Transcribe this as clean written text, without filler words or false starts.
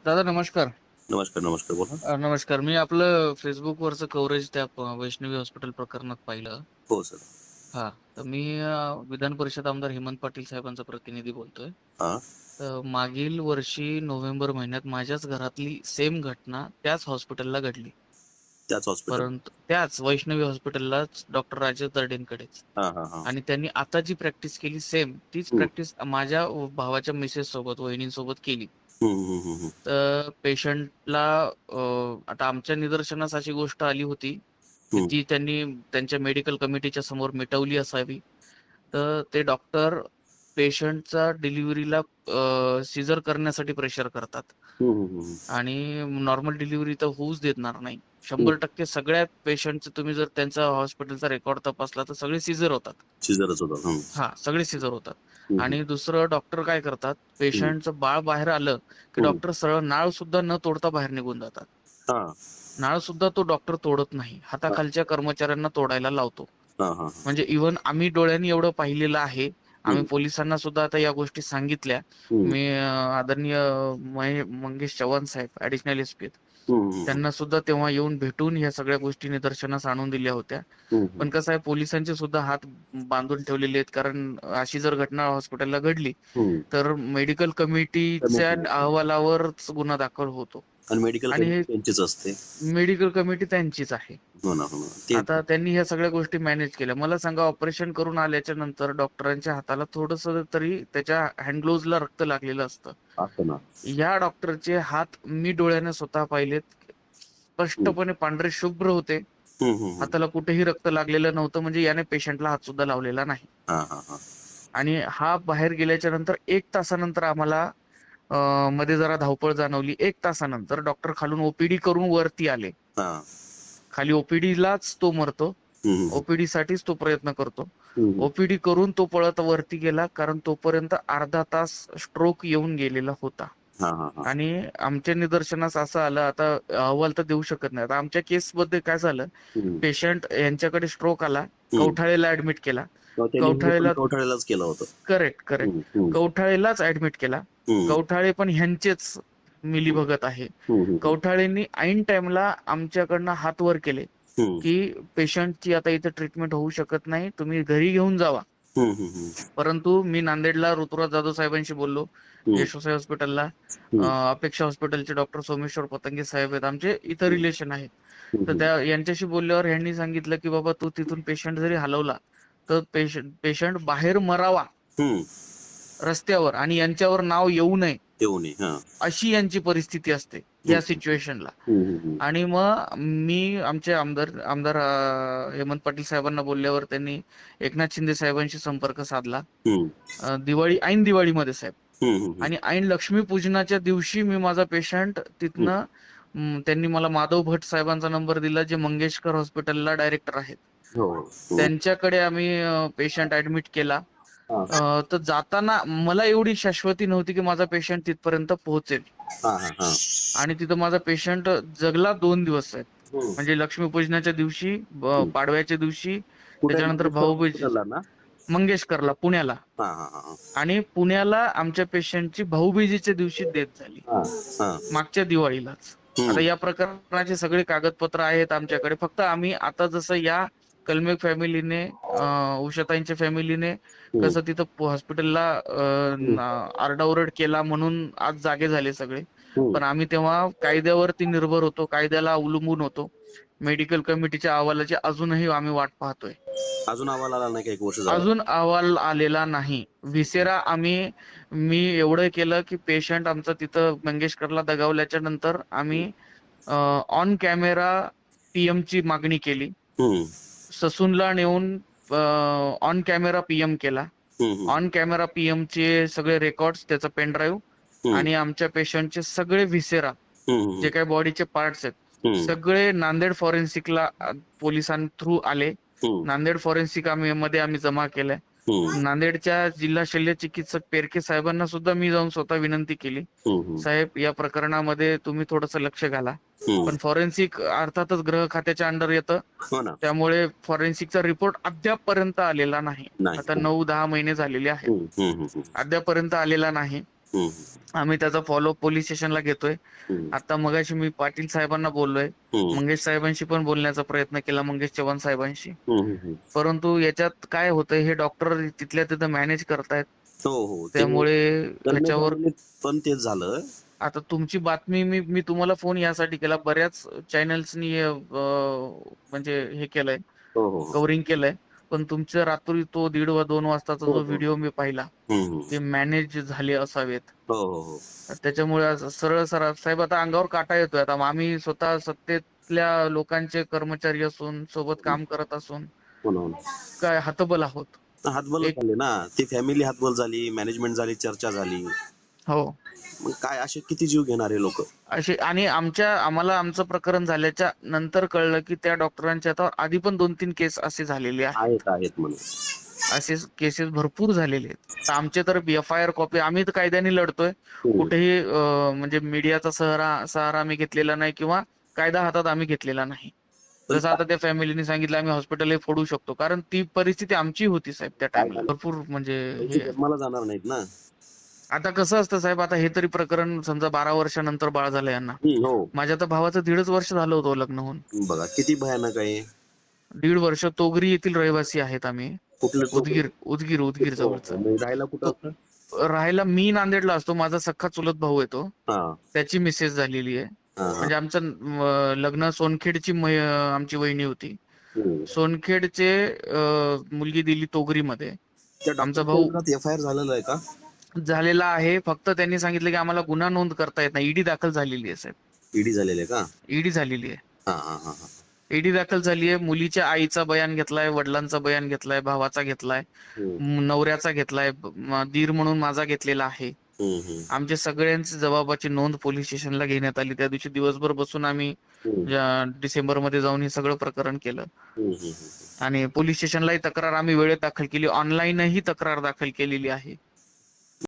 दादा नमस्कार. नमस्कार, नमस्कार. बोला. नमस्कार. मी आपलं फेसबुकवरचं कव्हरेज त्या वैष्णवी हॉस्पिटल प्रकरणात पाहिलं. हो सर. हा. तर मी विधान परिषद आमदार हेमंत पाटील साहेबांचा प्रतिनिधी बोलतोय. हां. तर मागील वर्षी नोव्हेंबर महिन्यात माझ्याच घरातली सेम घटना त्याच हॉस्पिटलला घडली. त्याच हॉस्पिटल. परंतु त्याच वैष्णवी हॉस्पिटललाच डॉक्टर राजेश दर्डेंकडेच. हां, हां, हां. आणि त्यांनी आता जी प्रॅक्टिस केली सेम तीच हं. प्रॅक्टिस माझ्या भावाच्या मिसेस सोबत वहिनींसोबत केली. हं, हं, हं, हं. तर पेशंटला आता आमच्या निदर्शनास अशी गोष्ट आली होती की हं. ती त्यांनी त्यांच्या मेडिकल कमिटीच्या समोर मिटवली असावी. तर ते डॉक्टर पेशंटचा डिलिव्हरीला सीझर करण्यासाठी प्रेशर करतात हं, हं, हं. आणि नॉर्मल डिलिव्हरी तर होऊच देणार नाही. हं. 100% सगळ्या पेशंटचे तुम्ही जर त्यांचा हॉस्पिटलचा रेकॉर्ड तपासला तर सगळे सीझर होतात. सीझरच होता. हं. हा, सगळे सीझर होतात. हं, हं. आणि दुसरं डॉक्टर काय करतात, हं. पेशंटचं बाळ बाहेर आलं की हं. डॉक्टर सरळ नाळ सुद्धा न तोडता बाहेर निघून जातात. हां. नाळ सुद्धा तो डॉक्टर तोडत नाही, हां. हाताखालच्या कर्मचाऱ्यांना तोडायला लावतो. हां, हां, हां. म्हणजे इव्हन आम्ही डोळ्यांनी एवढं पाहिलेलं आहे. आम्ही हं. पोलिसांना सुद्धा आता या गोष्टी सांगितल्या. हं. मी आदरणीय मंगेश चव्हाण साहेब ॲडिशनल एसपी हं, हं, हं. त्यांना सुद्धा तेव्हा येऊन भेटून ह्या सगळ्या गोष्टी निदर्शनास आणून दिल्या होत्या. हं, हं. पण कसं आहे, पोलिसांचे सुद्धा हात बांधून ठेवलेले आहेत. कारण अशी जर घटना हॉस्पिटलला घडली हं. तर मेडिकल कमिटीच्या कमिटी अहवालावरच गुन्हा दाखल होतो. आणि मेडिकल आणि हे कमिटी त्यांचीच असते. मेडिकल कमिटी त्यांचीच आहे. हो ना, हो ना. ते आता त्यांनी ह्या सगळ्या गोष्टी मॅनेज केल्या. मला सांगा, ऑपरेशन करून आल्याच्या नंतर डॉक्टरांच्या हाताला थोडंसं तरी त्याच्या हँड ग्लोव्हजला रक्त लागलेलं असतं. असतं ना. या डॉक्टरचे हात मी डोळ्याने स्वतः पाहिलेत. हं. स्पष्टपणे पांढरे शुभ्र होते. हं, हं, हं. हाताला कुठेही रक्त लागलेलं नव्हतं. म्हणजे याने पेशंटला हात सुद्धा लावलेला नाही. हां, हां, हां. आणि हा बाहेर गेल्याच्या नंतर 1 तासानंतर आम्हाला मध्ये जरा धावपळ जाणवली. 1 तासानंतर डॉक्टर खालून ओपीडी करून वरती आले. हां. खाली ओपीडीलाच तो मरतो. हं, हं, हं. ओपीडी साठीच तो प्रयत्न करतो. हं, हं. ओपीडी करून तो पळत वरती गेला, कारण तोपर्यंत अर्धा तास स्ट्रोक येऊन गेलेला होता. हां, हां, हां. आणि आमच्या निदर्शनास असं आलं, आता अहवाल तर देऊ शकत नाही. आता आमच्या केसमध्ये काय झालं, हं. पेशंट यांच्याकडे स्ट्रोक आला, हं. कवठाळेला ऍडमिट केला. मग त्यांनी हे पण कवठाळेला कवठाळ्यालाच केलं होतं. Correct, correct. हं, हं. कवठाळेलाच ऍडमिट केला. हं. कवठाळे पण ह्यांचेच हं. मिलीभगत आहे. हं, हं, हं. कवठाळेंनी ऐन टाइमला आमच्याकडनं हात वर केले हं. की पेशंटची आता इथे ट्रीटमेंट होऊ शकत नाही, तुम्ही घरी घेऊन जावा. हं, हं, हं. परंतु मी नांदेडला ऋतुराज जाधव साहेबांशी बोललो, हं. यशोसाई हॉस्पिटलला. हं. अपेक्षा हॉस्पिटलचे डॉक्टर सोमेश्वर पतंगे साहेब आहेत, आमचे इतर हं. रिलेशन आहेत. हं, तर हं. त्या यांच्याशी बोलल्यावर यांनी सांगितलं की बाबा, तू तिथून पेशंट जरी हलवला तर पेशंट पेशंट बाहेर मरावा हं. रस्त्यावर, आणि यांच्यावर नाव येऊ नये, येऊ नये. हां. अशी यांची परिस्थिती असते हं. या सिच्युएशनला. हं, हं, हं. आणि मग मी आमचे आमदार आमदार हेमंत पाटील साहेबांना बोलल्यावर त्यांनी एकनाथ शिंदे साहेबांशी संपर्क साधला. हं. ऐन दिवाळीमध्ये साहेब. हं, हं, हं. आणि ऐन लक्ष्मीपूजनाच्या दिवशी मी माझा पेशंट हं. तिथनं त्यांनी मला माधव भट साहेबांचा नंबर दिला, जे मंगेशकर हॉस्पिटलला डायरेक्टर आहेत. हो, हो. हं. त्यांच्याकडे आम्ही पेशंट ऍडमिट केला. हां. तर जाताना मला एवढी शाश्वती नव्हती की माझा पेशंट तिथपर्यंत पोहोचेल. हां, हां, हां. आणि तिथं माझा पेशंट जगला 2 दिवस आहेत. हं. म्हणजे लक्ष्मीपूजनाच्या दिवशी, हं. पाडव्याच्या दिवशी, कुठे त्याच्यानंतर मंगेशकर भाऊबीज हॉस्पिटलला ना? मंगेशकरला, पुण्याला. हां, हां, हां, हां. आणि पुण्याला आमच्या पेशंटची भाऊबीजेच्या दिवशी डेथ झाली, हां, हां. मागच्या दिवाळीलाच. आता हं. या प्रकरणाचे सगळे कागदपत्र आहेत आमच्याकडे. फक्त आम्ही आता जसं या कलमेक फॅमिलीने, उषाताईंच्या फॅमिलीने हं. कसं तिथं हॉस्पिटलला हं. आरडाओरड केला म्हणून आज जागे झाले सगळे. हं. पण आम्ही तेव्हा कायद्यावरती निर्भर होतो, कायद्याला अवलंबून होतो. मेडिकल कमिटीच्या अहवालाची अजूनही आम्ही वाट पाहतोय. अजून अहवाल आला नाही का 1 वर्ष झालं? अजून अहवाल आलेला नाही. व्हिसेरा मी एवढं केलं की पेशंट आमचा तिथं मंगेशकरला दगावल्याच्या नंतर आम्ही ऑन कॅमेरा पीएमची मागणी केली. हं. ससूनला नेऊन ऑन कॅमेरा पीएम केला. हं, हं. ऑन कॅमेरा पीएमचे सगळे रेकॉर्ड्स, त्याचा पेन ड्राईव्ह हं. आणि आमच्या पेशंटचे सगळे व्हिसेरा, हं, हं, जे हं. काही बॉडीचे पार्ट्स आहेत, हं. सगळे नांदेड फॉरेन्सिकला पोलिसांथ्रू आले. हं. नांदेड फॉरेन्सिक आम्ही जमा केल्या. हं. नांदेडच्या जिल्हा शल्य चिकित्सक पेरके साहेबांना सुद्धा मी जाऊन स्वतः विनंती केली, हं, हं. साहेब या प्रकरणामध्ये तुम्ही थोडंसं लक्ष घाला. हं. पण फॉरेन्सिक अर्थातच गृह खात्याच्या अंडर येतं, हो ना. त्यामुळे फॉरेन्सिकचा रिपोर्ट अद्यापपर्यंत आलेला नाही. नाही. आता हं. 9-10 महिने झालेले आहेत, हं, हं, हं, हं. अद्यापपर्यंत आलेला नाही. हम्म, आम्ही त्याचा फॉलोअप पोलीस स्टेशनला घेतोय. हम्म, आता मगाशी मी पाटील साहेबांना बोललोय, हम्म, मंगेश साहेबांशी पण बोलण्याचा प्रयत्न केला, मंगेश चव्हाण साहेबांशी. हम्म, हम्म. परंतु याच्यात काय होतंय, हे डॉक्टर तिथल्या तिथं मॅनेज करतायत. हो हो, ते त्यामुळे ह्याच्यावर गणेश पण तेच झालं. आता तुमची बातमी मी मी तुम्हाला फोन यासाठी केला, बऱ्याच चॅनल्सनी म्हणजे हे केलंय, हो हो हो कव्हरिंग केलंय. पण तुमचं रात्री तो 1:30 वा 2 वाजताचा हो जो हो. व्हिडिओ मी पाहिला, हम्म, ते मॅनेज झाले असावेत. हो हो हो त्याच्यामुळे असं सरळ सरळ साहेब, आता अंगावर काटा येतोय. आता आम्ही स्वतः सत्तेतल्या लोकांचे कर्मचारी असून, सोबत काम करत असून हो ना, हो ना. काय हतबल आहोत. हातबल एक झाले ना, ती फॅमिली हातबल झाली, मॅनेजमेंट झाली, चर्चा झाली. हो मग काय असे किती जीव घेणारे लोक. असे. आणि आम्हाला आमचं प्रकरण झाल्याच्या नंतर कळलं की त्या डॉक्टरांच्या हातावर आधी पण 2-3 केस असे झालेले आहेत. आहेत आहेत म्हणून. असे केसेस भरपूर झालेले आहेत. तर आमचे तर FIR कॉपी, आम्ही तर कायद्याने लढतोय. हम्म. कुठेही म्हणजे मीडियाचा सहारा आम्ही घेतलेला नाही, किंवा कायदा हातात आम्ही घेतलेला नाही. पण जसं आता त्या फॅमिलीने सांगितलं, आम्ही हॉस्पिटलही फोडू शकतो, कारण ती परिस्थिती आमची होती साहेब त्या काय टायमाला. झालं, भरपूर म्हणजे पैसे हे. जन्माला जाणार नाहीत ना. आता कसं असतं साहेब, आता हे तरी प्रकरण समजा 12 वर्षानंतर बाळ झालं यांना. हो. माझ्या तर भावाचं 1.5 वर्ष झालं होतं लग्न होऊन. बघा किती भयानक आहे. 1.5 वर्ष. तोगरी येथील रहिवासी आहेत आम्ही. कुठले तो. उदगीर हो, जवळचं. मग राहायला कुठं तो असतं. राहायला मी नांदेडला असतो. माझा सख्खा चुलत भाऊ आहे तो. हा त्याची मिसेस झालेली आहे. हा हा. म्हणजे आमचं लग्न सोनखेडची आमची वहिनी होती. हम्म. सोनखेडचे मुलगी दिली तोगरीमध्ये. त्या आमचा डॉक्टरच्या भाऊ विरोधात FIR झालेला आहे का. झालेला आहे. फक्त त्यांनी सांगितलं की आम्हाला गुन्हा नोंद करता येत नाही. ईडी दाखल झालेली आहे साहेब. ईडी झालेले का. ईडी झालेली आहे. हा हा हा हा. ईडी दाखल झाली आहे. मुलीच्या आईचा बयान घेतलाय, वडिलांचा बयान घेतलाय, भावाचा घेतलाय, हम्म, नवऱ्याचा घेतलाय, दीर म्हणून माझा घेतलेला आहे. हम्म, हम्म, आमच्या सगळ्यांची जबाबाची नोंद पोलीस स्टेशनला घेण्यात आली. त्या दिवशी दिवसभर बसून आम्ही डिसेंबरमध्ये जाऊन हे सगळं प्रकरण केलं. हम्म, हम्म, हम्म. आणि पोलीस स्टेशनलाही तक्रार आम्ही वेळेत दाखल केली. ऑनलाईनही तक्रार दाखल केलेली आहे.